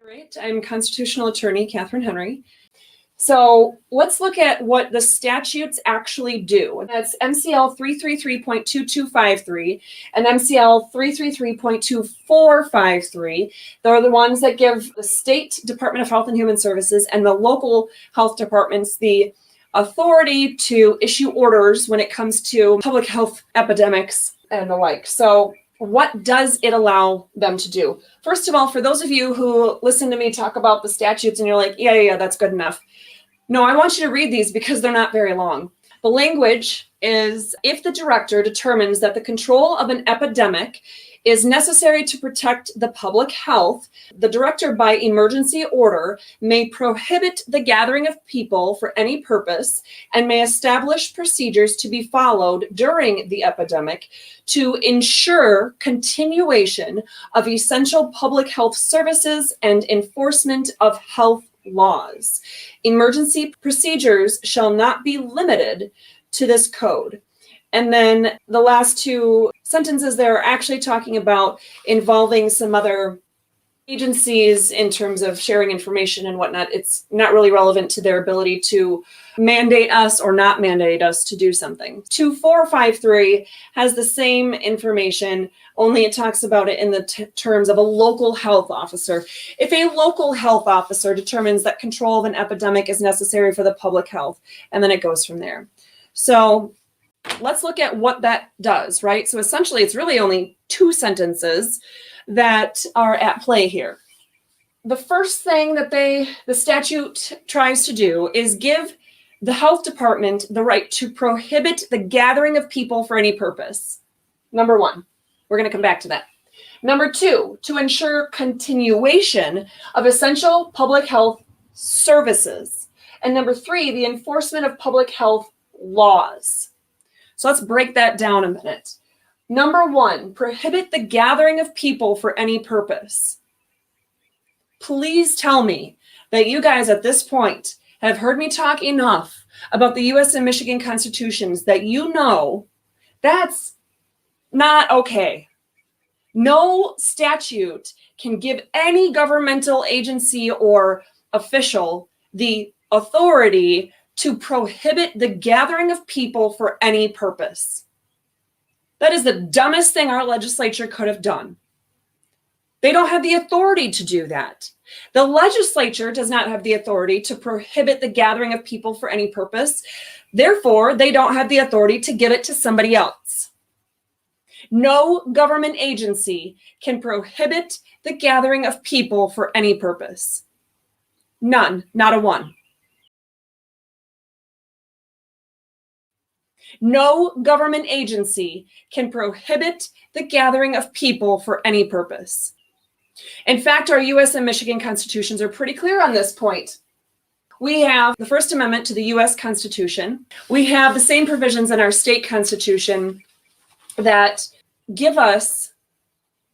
Great. I'm constitutional attorney Catherine Henry. So let's look at what the statutes actually do. That's MCL 333.2253 and MCL 333.2453. They're the ones that give the state Department of Health and Human Services and the local health departments the authority to issue orders when it comes to public health epidemics and the like. So what does it allow them to do? First of all, for those of you who listen to me talk about the statutes and you're like, yeah, that's good enough. No, I want you to read these because they're not very long. The language is, if the director determines that the control of an epidemic is necessary to protect the public health, the director by emergency order may prohibit the gathering of people for any purpose and may establish procedures to be followed during the epidemic to ensure continuation of essential public health services and enforcement of health laws. Emergency procedures shall not be limited to this code. And then the last two sentences there are actually talking about involving some other agencies in terms of sharing information and whatnot. It's not really relevant to their ability to mandate us or not mandate us to do something. 2453 has the same information, only it talks about it in the terms of a local health officer. If a local health officer determines that control of an epidemic is necessary for the public health, and then it goes from there. So let's look at what that does, right? So essentially, it's really only two sentences that are at play here. The first thing that the statute tries to do is give the health department the right to prohibit the gathering of people for any purpose. Number one, we're going to come back to that. Number two, to ensure continuation of essential public health services. And number three, the enforcement of public health laws. So let's break that down a minute. Number one, prohibit the gathering of people for any purpose. Please tell me that you guys at this point have heard me talk enough about the US and Michigan constitutions that you know that's not okay. No statute can give any governmental agency or official the authority to prohibit the gathering of people for any purpose. That is the dumbest thing our legislature could have done. They don't have the authority to do that. The legislature does not have the authority to prohibit the gathering of people for any purpose. Therefore, they don't have the authority to give it to somebody else. No government agency can prohibit the gathering of people for any purpose. None, not a one. No government agency can prohibit the gathering of people for any purpose. In fact, our US and Michigan constitutions are pretty clear on this point. We have the First Amendment to the US Constitution. We have the same provisions in our state constitution that give us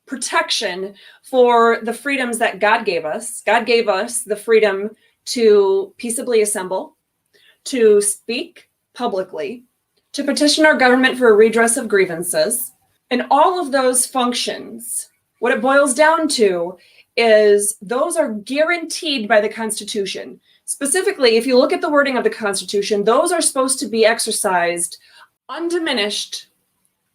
protection for the freedoms that God gave us. God gave us the freedom to peaceably assemble, to speak publicly, to petition our government for a redress of grievances. And all of those functions, what it boils down to is those are guaranteed by the Constitution. Specifically, if you look at the wording of the Constitution, those are supposed to be exercised undiminished,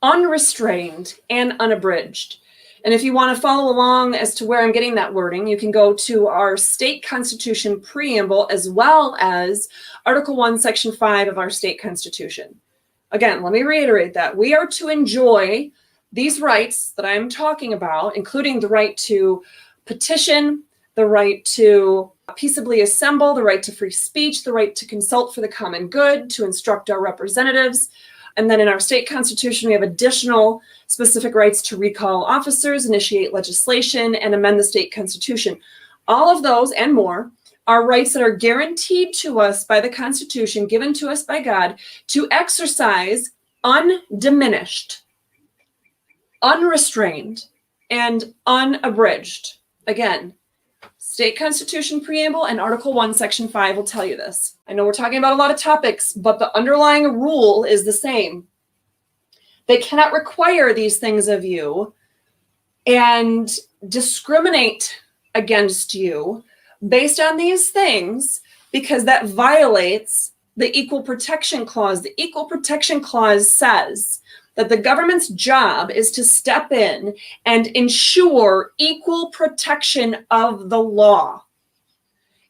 unrestrained, and unabridged. And if you want to follow along as to where I'm getting that wording, you can go to our state constitution preamble as well as Article 1, Section 5 of our state constitution. Again, let me reiterate that we are to enjoy these rights that I'm talking about, including the right to petition, the right to peaceably assemble, the right to free speech, the right to consult for the common good, to instruct our representatives. And then in our state constitution, we have additional specific rights to recall officers, initiate legislation, and amend the state constitution. All of those and more are rights that are guaranteed to us by the Constitution, given to us by God, to exercise undiminished, unrestrained, and unabridged. Again, State Constitution Preamble and Article 1, Section 5 will tell you this. I know we're talking about a lot of topics, but the underlying rule is the same. They cannot require these things of you and discriminate against you based on these things, because that violates the Equal Protection Clause. The Equal Protection Clause says that the government's job is to step in and ensure equal protection of the law.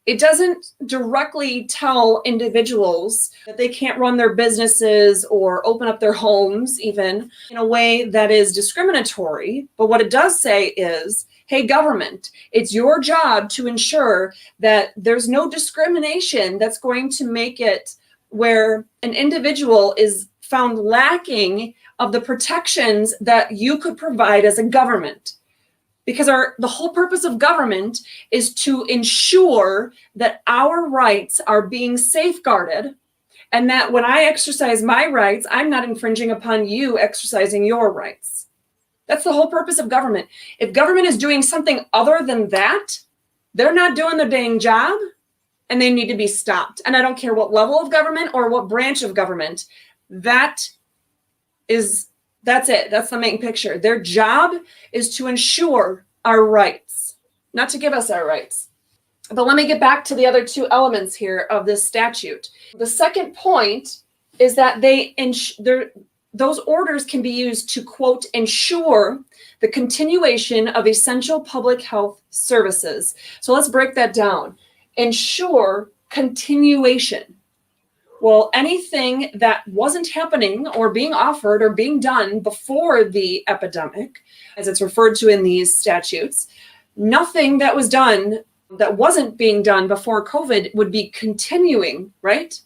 It doesn't directly tell individuals that they can't run their businesses or open up their homes even in a way that is discriminatory. But what it does say is, hey, government, it's your job to ensure that there's no discrimination that's going to make it where an individual is found lacking of the protections that you could provide as a government. Because the whole purpose of government is to ensure that our rights are being safeguarded, and that when I exercise my rights, I'm not infringing upon you exercising your rights. That's the whole purpose of government. If government is doing something other than that, they're not doing their dang job, and they need to be stopped. And I don't care what level of government or what branch of government. That's it. That's the main picture. Their job is to ensure our rights, not to give us our rights. But let me get back to the other two elements here of this statute. The second point is that those orders can be used to, quote, ensure the continuation of essential public health services. So let's break that down. Ensure continuation. Well, anything that wasn't happening or being offered or being done before the epidemic, as it's referred to in these statutes, nothing that was done that wasn't being done before COVID would be continuing, right?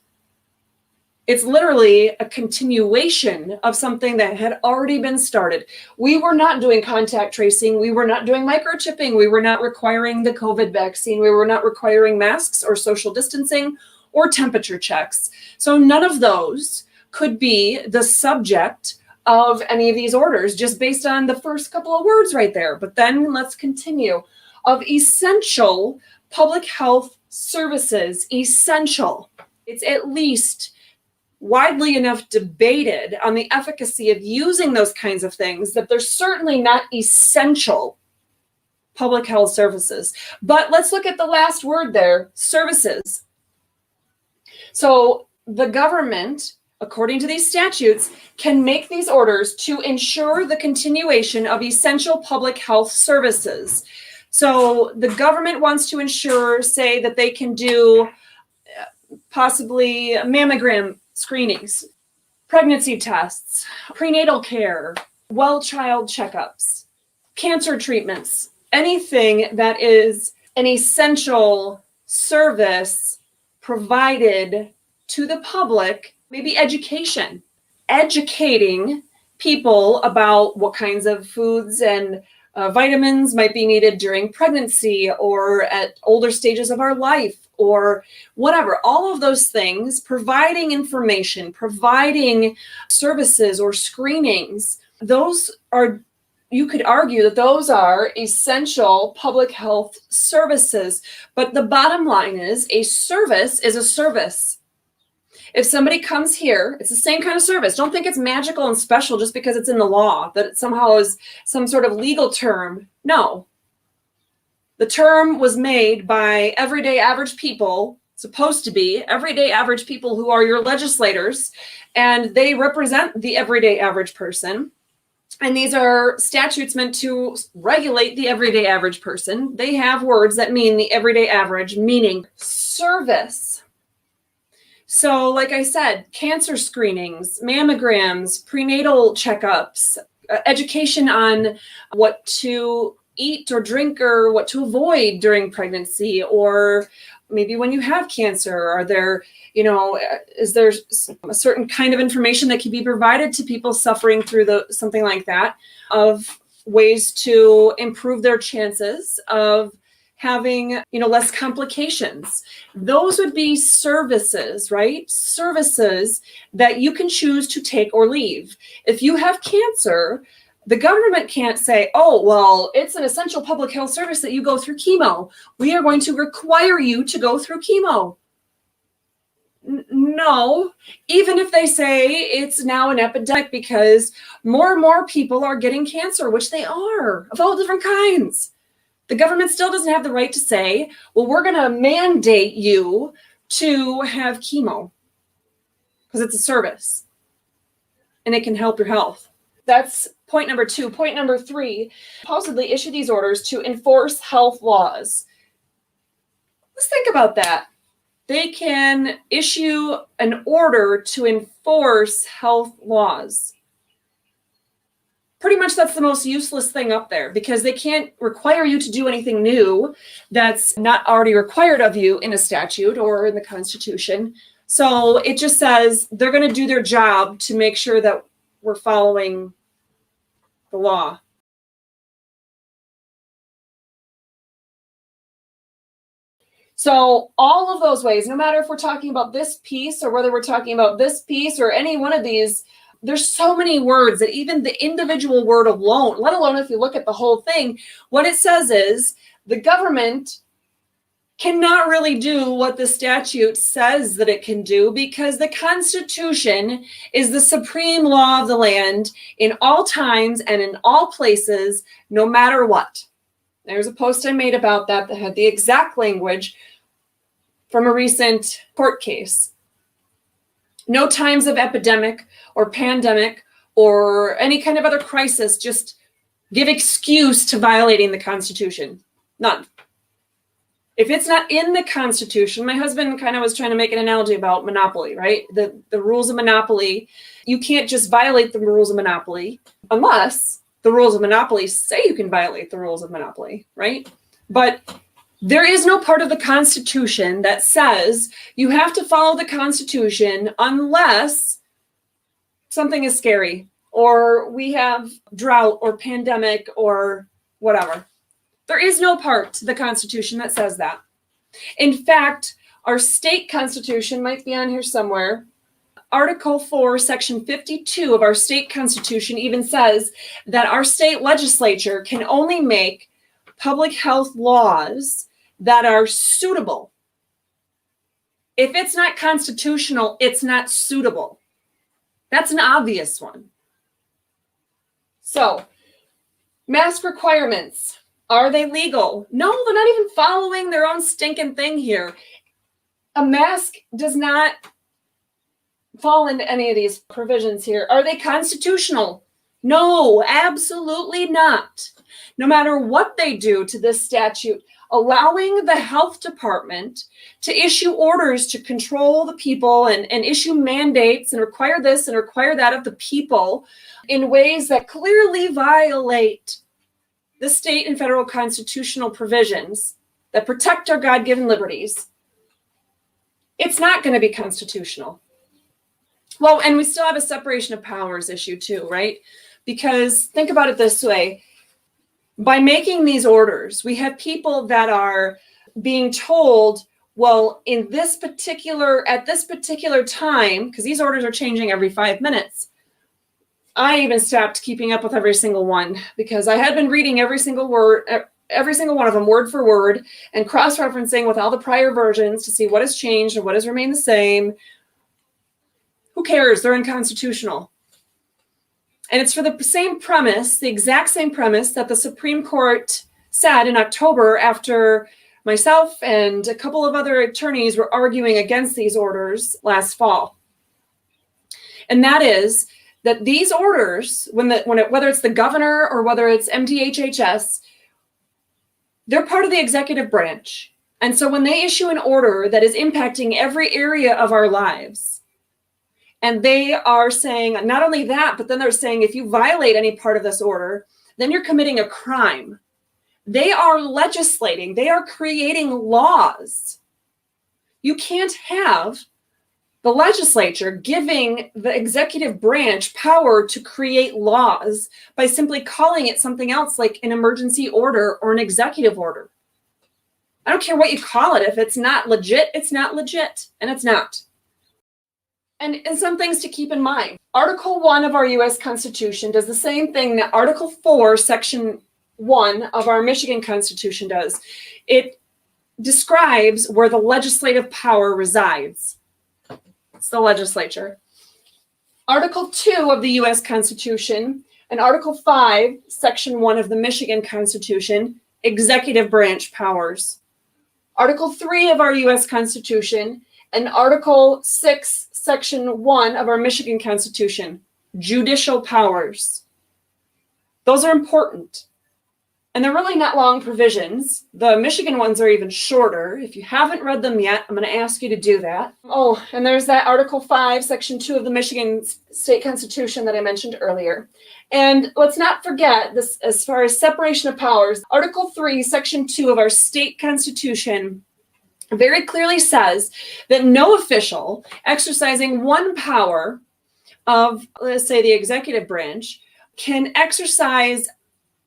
It's literally a continuation of something that had already been started. We were not doing contact tracing. We were not doing microchipping. We were not requiring the COVID vaccine. We were not requiring masks or social distancing or temperature checks. So none of those could be the subject of any of these orders just based on the first couple of words right there. But then let's continue. Of essential public health services, essential. It's at least widely enough debated on the efficacy of using those kinds of things that they're certainly not essential public health services. But let's look at the last word there, services. So the government, according to these statutes, can make these orders to ensure the continuation of essential public health services. So the government wants to ensure, say, that they can do possibly mammogram screenings, pregnancy tests, prenatal care, well child checkups, cancer treatments, anything that is an essential service provided to the public, maybe education, educating people about what kinds of foods and vitamins might be needed during pregnancy or at older stages of our life or whatever. All of those things, providing information, providing services or screenings, those are, you could argue that those are essential public health services. But the bottom line is a service is a service. If somebody comes here, it's the same kind of service. Don't think it's magical and special just because it's in the law, that it somehow is some sort of legal term. No. The term was made by everyday average people, supposed to be everyday average people who are your legislators, and they represent the everyday average person. And these are statutes meant to regulate the everyday average person. They have words that mean the everyday average, meaning service. So like I said, cancer screenings, mammograms, prenatal checkups, education on what to eat or drink or what to avoid during pregnancy, or maybe when you have cancer, are there, is there a certain kind of information that can be provided to people suffering through something like that, of ways to improve their chances of having, less complications. Those would be services, right? Services that you can choose to take or leave. If you have cancer, the government can't say, oh, well, it's an essential public health service that you go through chemo. We are going to require you to go through chemo. No, even if they say it's now an epidemic because more and more people are getting cancer, which they are, of all different kinds. The government still doesn't have the right to say, well, we're going to mandate you to have chemo because it's a service and it can help your health. That's point number 2. Point number 3, supposedly issue these orders to enforce health laws. Let's think about that. They can issue an order to enforce health laws. Pretty much that's the most useless thing up there, because they can't require you to do anything new that's not already required of you in a statute or in the Constitution. So it just says they're going to do their job to make sure that we're following the law. So all of those ways, no matter if we're talking about this piece or whether we're talking about this piece or any one of these, there's so many words that even the individual word alone, let alone if you look at the whole thing, what it says is the government cannot really do what the statute says that it can do, because the Constitution is the supreme law of the land in all times and in all places, no matter what. There's a post I made about that that had the exact language from a recent court case. No times of epidemic or pandemic or any kind of other crisis just give excuse to violating the Constitution. None. If it's not in the Constitution, my husband kind of was trying to make an analogy about monopoly, right? The rules of monopoly. You can't just violate the rules of monopoly unless the rules of monopoly say you can violate the rules of monopoly, right? But there is no part of the Constitution that says you have to follow the Constitution unless something is scary or we have drought or pandemic or whatever. There is no part to the Constitution that says that. In fact, our state constitution might be on here somewhere. Article 4, Section 52 of our state constitution even says that our state legislature can only make public health laws that are suitable. If it's not constitutional, it's not suitable. That's an obvious one. So, mask requirements. Are they legal? No, they're not even following their own stinking thing here. A mask does not fall into any of these provisions here. Are they constitutional? No, absolutely not. No matter what they do to this statute, allowing the health department to issue orders to control the people and issue mandates and require this and require that of the people in ways that clearly violate the state and federal constitutional provisions that protect our God-given liberties, it's not going to be constitutional. Well, and we still have a separation of powers issue too, right? Because think about it this way. By making these orders, we have people that are being told, well, at this particular time, because these orders are changing every 5 minutes, I even stopped keeping up with every single one because I had been reading every single one of them word for word and cross-referencing with all the prior versions to see what has changed and what has remained the same. Who cares? They're unconstitutional. And it's for the same premise, the exact same premise that the Supreme Court said in October after myself and a couple of other attorneys were arguing against these orders last fall. And that is that these orders, whether it's the governor or whether it's MDHHS, they're part of the executive branch. And so when they issue an order that is impacting every area of our lives, and they are saying not only that, but then they're saying if you violate any part of this order, then you're committing a crime. They are legislating, they are creating laws. You can't have the legislature giving the executive branch power to create laws by simply calling it something else like an emergency order or an executive order. I don't care what you call it. If it's not legit, it's not legit, and it's not. And some things to keep in mind. Article 1 of our U.S. Constitution does the same thing that Article 4, Section 1 of our Michigan Constitution does. It describes where the legislative power resides. It's the legislature. Article 2 of the U.S. Constitution and Article 5, Section 1 of the Michigan Constitution executive branch powers. Article 3 of our U.S. Constitution and Article 6, Section 1 of our Michigan Constitution, judicial powers. Those are important. And they're really not long provisions. The Michigan ones are even shorter. If you haven't read them yet, I'm going to ask you to do that. Oh, and there's that Article 5, Section 2 of the Michigan State Constitution that I mentioned earlier. And let's not forget this, as far as separation of powers, Article 3, Section 2 of our state constitution very clearly says that no official exercising one power of, let's say, the executive branch can exercise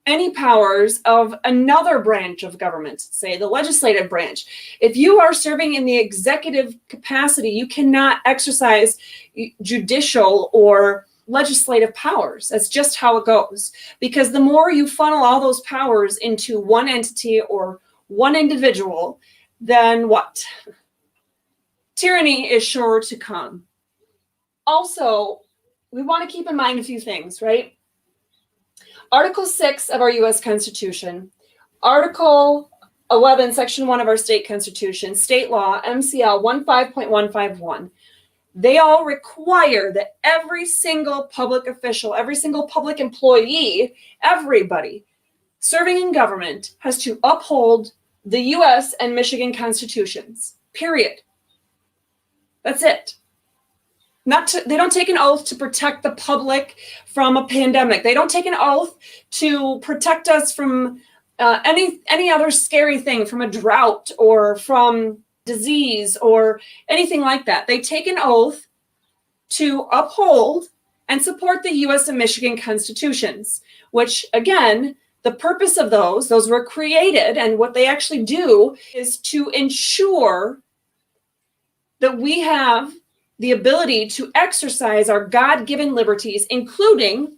any powers of another branch of government, say the legislative branch. If you are serving in the executive capacity, you cannot exercise judicial or legislative powers. That's just how it goes. Because the more you funnel all those powers into one entity or one individual, then what? Tyranny is sure to come. Also, we want to keep in mind a few things, right? Article 6 of our U.S. Constitution, Article 11, Section 1 of our state constitution, state law, MCL 15.151, they all require that every single public official, every single public employee, everybody serving in government has to uphold the U.S. and Michigan constitutions, period. That's it. They don't take an oath to protect the public from a pandemic. They don't take an oath to protect us from any other scary thing, from a drought or from disease or anything like that. They take an oath to uphold and support the U.S. and Michigan constitutions, which, again, the purpose of those were created, and what they actually do is to ensure that we have the ability to exercise our God-given liberties, including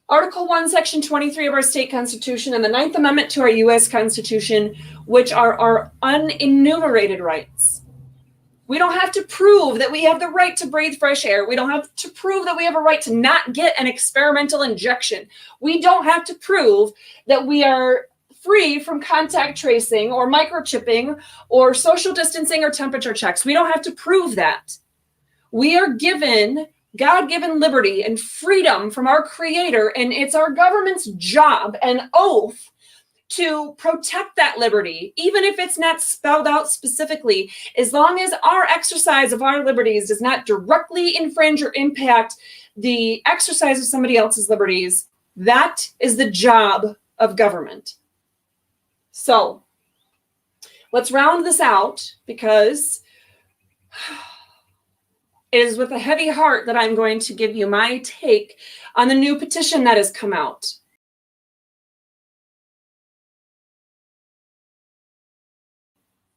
Article 1, Section 23 of our state constitution and the 9th Amendment to our U.S. Constitution, which are our unenumerated rights. We don't have to prove that we have the right to breathe fresh air. We don't have to prove that we have a right to not get an experimental injection. We don't have to prove that we are free from contact tracing or microchipping or social distancing or temperature checks. We don't have to prove that. We are given God-given liberty and freedom from our Creator, and it's our government's job and oath to protect that liberty, even if it's not spelled out specifically, as long as our exercise of our liberties does not directly infringe or impact the exercise of somebody else's liberties. That is the job of government. So let's round this out, because it is with a heavy heart that I'm going to give you my take on the new petition that has come out.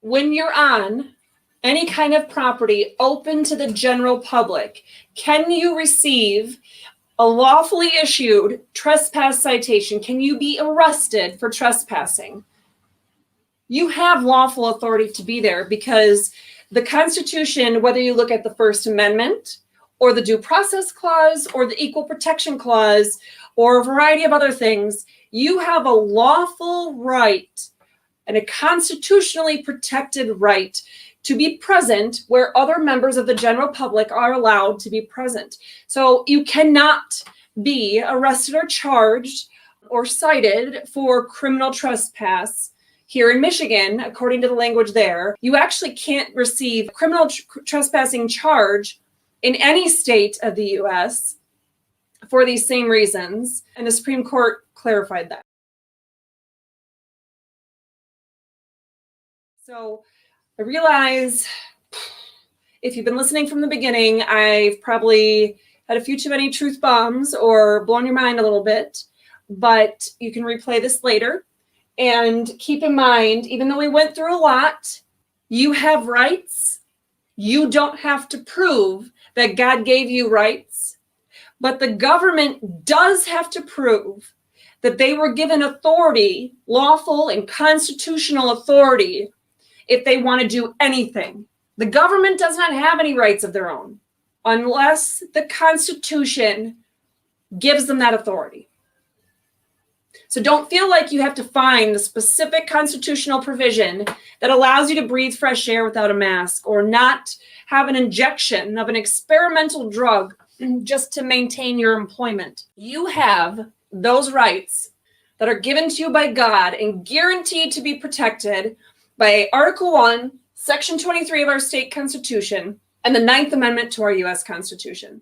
When you're on any kind of property open to the general public, can you receive a lawfully issued trespass citation? Can you be arrested for trespassing? You have lawful authority to be there, because the Constitution, whether you look at the First Amendment or the Due Process Clause or the Equal Protection Clause or a variety of other things, you have a lawful right and a constitutionally protected right to be present where other members of the general public are allowed to be present. So you cannot be arrested or charged or cited for criminal trespass here in Michigan, according to the language there. You actually can't receive a criminal trespassing charge in any state of the U.S. for these same reasons, and the Supreme Court clarified that. So I realize if you've been listening from the beginning, I've probably had a few too many truth bombs or blown your mind a little bit, but you can replay this later. And keep in mind, even though we went through a lot, you have rights. You don't have to prove that God gave you rights, but the government does have to prove that they were given authority, lawful and constitutional authority, if they want to do anything. The government does not have any rights of their own unless the Constitution gives them that authority. So don't feel like you have to find the specific constitutional provision that allows you to breathe fresh air without a mask, or not have an injection of an experimental drug just to maintain your employment. You have those rights that are given to you by God and guaranteed to be protected by Article 1, Section 23 of our state constitution, and the 9th Amendment to our U.S. Constitution.